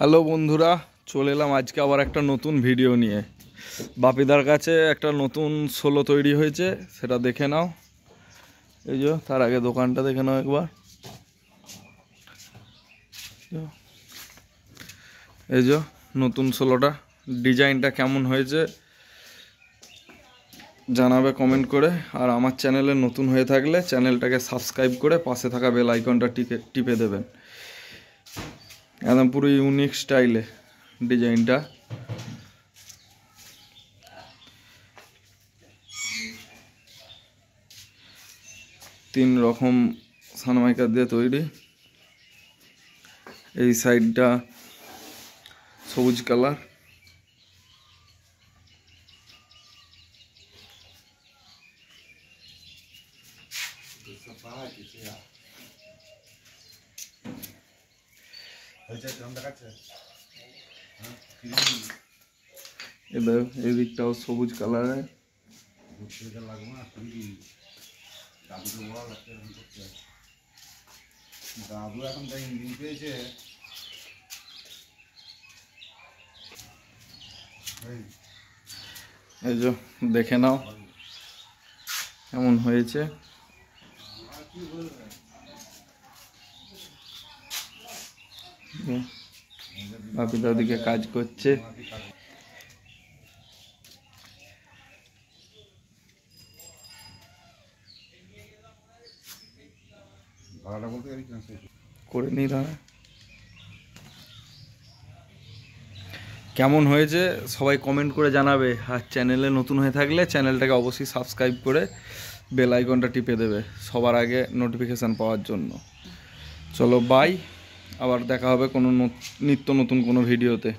Hello বন্ধুরা, চলে এলাম আজকে আবার একটা নতুন ভিডিও নিয়ে। বাপিদার কাছে একটা নতুন সোলো তৈরি হয়েছে, সেটা দেখে নাও। এই যে তার আগে দোকানটা দেখে নাও একবার। এই যে নতুন সোলোটা, ডিজাইনটা কেমন হয়েছে জানাবে কমেন্ট করে। আর আমার চ্যানেলে নতুন হয়ে থাকলে চ্যানেলটাকে সাবস্ক্রাইব করে পাশে থাকা বেল আইকনটা টিপে দেবেন। একদম পুরো ইউনিক স্টাইলে ডিজাইনটা। তিন রকম সানমাইকা দিয়ে তৈরি। এই সাইডটা সবুজ কালার, এই দিকটাও সবুজ কালারের। দাদু এখন তাই ইঞ্জিন পেয়েছে। এই যে দেখে নাও কেমন হয়েছে। বাপি দাদিকে কাজ করছে। করে নি দাঁড়া, কেমন হয়েছে সবাই কমেন্ট করে জানাবে। আর চ্যানেলে নতুন হয়ে থাকলে চ্যানেলটাকে অবশ্যই সাবস্ক্রাইব করে বেল আইকনটা টিপে দেবে সবার আগে নোটিফিকেশান পাওয়ার জন্য। চলো বাই, আবার দেখা হবে কোনো নিত্য নতুন কোনো ভিডিওতে।